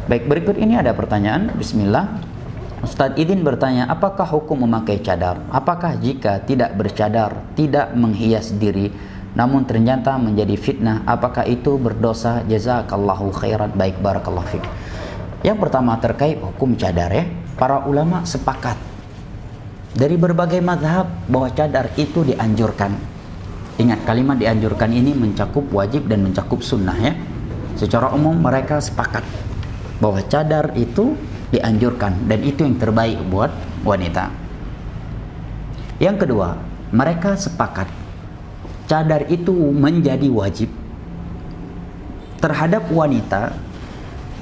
Baik, berikut ini ada pertanyaan. Bismillah. Ustadz Idin bertanya, apakah hukum memakai cadar? Apakah jika tidak bercadar, tidak menghias diri, namun ternyata menjadi fitnah, apakah itu berdosa? Jazakallahu khairan. Baik, barakallahu fiik. Yang pertama terkait hukum cadar ya. Para ulama sepakat dari berbagai mazhab bahwa cadar itu dianjurkan. Ingat, kalimat dianjurkan ini mencakup wajib dan mencakup sunnah ya. Secara umum mereka sepakat bahwa cadar itu dianjurkan dan itu yang terbaik buat wanita. Yang kedua, mereka sepakat cadar itu menjadi wajib terhadap wanita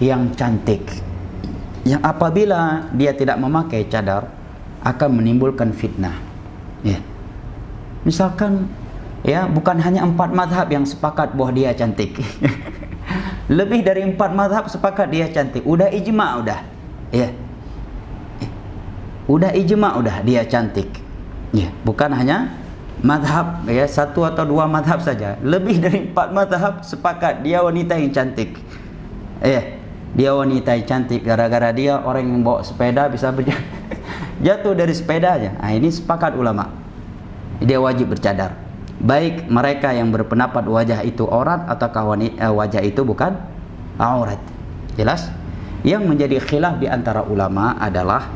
yang cantik, yang apabila dia tidak memakai cadar akan menimbulkan fitnah ya. Misalkan ya, bukan hanya 4 mazhab yang sepakat bahwa dia cantik lebih dari 4 mazhab sepakat dia cantik, udah ijma udah ya, udah ijma udah dia cantik ya. Bukan hanya mazhab ya, 1 atau 2 mazhab saja, lebih dari 4 mazhab sepakat dia wanita yang cantik ya. Dia wanita yang cantik, gara-gara dia orang yang bawa sepeda bisa jatuh dari sepeda aja. Nah, ini sepakat ulama, dia wajib bercadar. Baik mereka yang berpendapat wajah itu aurat ataukah wajah itu bukan aurat. Jelas? Yang menjadi khilaf di antara ulama adalah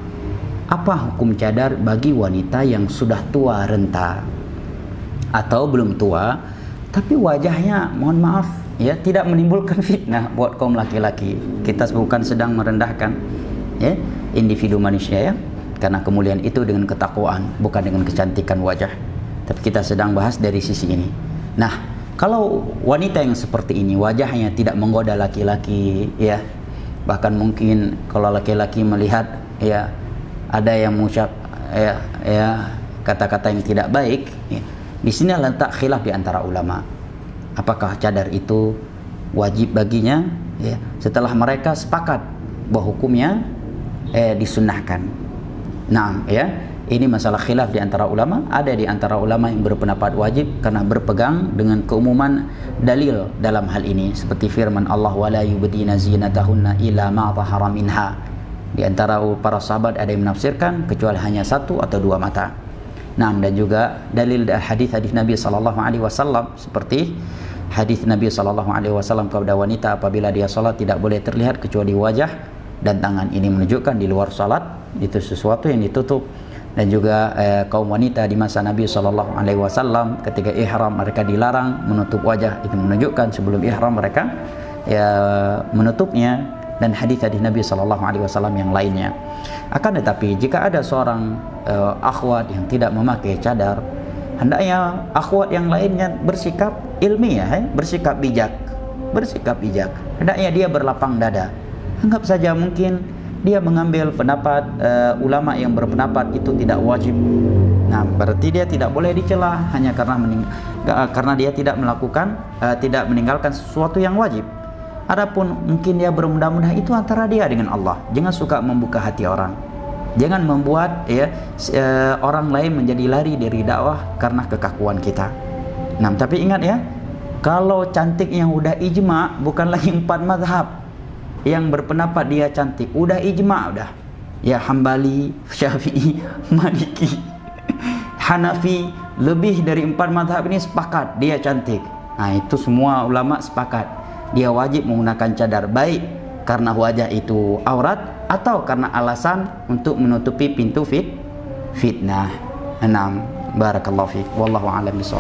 apa hukum cadar bagi wanita yang sudah tua renta atau belum tua tapi wajahnya, mohon maaf ya, tidak menimbulkan fitnah buat kaum laki-laki. Kita bukan sedang merendahkan ya individu manusia ya, karena kemuliaan itu dengan ketakwaan, bukan dengan kecantikan wajah. Tapi kita sedang bahas dari sisi ini. Nah, kalau wanita yang seperti ini wajahnya tidak menggoda laki-laki ya, bahkan mungkin kalau laki-laki melihat ya ada yang mengucap ya kata-kata yang tidak baik ya, di sini letak khilaf di antara ulama. Apakah cadar itu wajib baginya ya, setelah mereka sepakat bahwa hukumnya disunnahkan. Nah ya, ini masalah khilaf di antara ulama. Ada di antara ulama yang berpendapat wajib karena berpegang dengan keumuman dalil dalam hal ini, seperti firman Allah, wala yubdina zinatahunna illa ma dhahara minha. Di antara para sahabat ada yang menafsirkan kecuali hanya 1 atau 2 mata. Nah, dan juga dalil hadis-hadis Nabi sallallahu alaihi wasallam, seperti hadis Nabi sallallahu alaihi wasallam kepada wanita apabila dia salat tidak boleh terlihat kecuali wajah dan tangan. Ini menunjukkan di luar salat itu sesuatu yang ditutup. Dan juga kaum wanita di masa Nabi sallallahu alaihi wasallam ketika ihram mereka dilarang menutup wajah. Itu menunjukkan sebelum ihram mereka ya menutupnya, dan hadis-hadis Nabi sallallahu alaihi wasallam yang lainnya. Akan tetapi jika ada seorang akhwat yang tidak memakai cadar, hendaknya akhwat yang lainnya bersikap ilmiah, bersikap bijak. Hendaknya dia berlapang dada. Anggap saja mungkin dia mengambil pendapat ulama yang berpendapat itu tidak wajib. Nah, berarti dia tidak boleh dicela hanya karena dia tidak melakukan tidak meninggalkan sesuatu yang wajib. Adapun mungkin dia bermudah-mudah, itu antara dia dengan Allah. Jangan suka membuka hati orang. Jangan membuat ya orang lain menjadi lari dari dakwah karena kekakuan kita. Nah, tapi ingat ya, kalau cantik yang udah ijma, bukan lagi 4 mazhab yang berpendapat dia cantik, udah ijma udah ya, Hambali, Syafi'i, Maliki, Hanafi, lebih dari 4 mazhab ini sepakat dia cantik. Nah, itu semua ulama sepakat dia wajib menggunakan cadar, baik karena wajah itu aurat atau karena alasan untuk menutupi pintu fitnah. Barakallahu fiik, wallahu a'lam bishawab.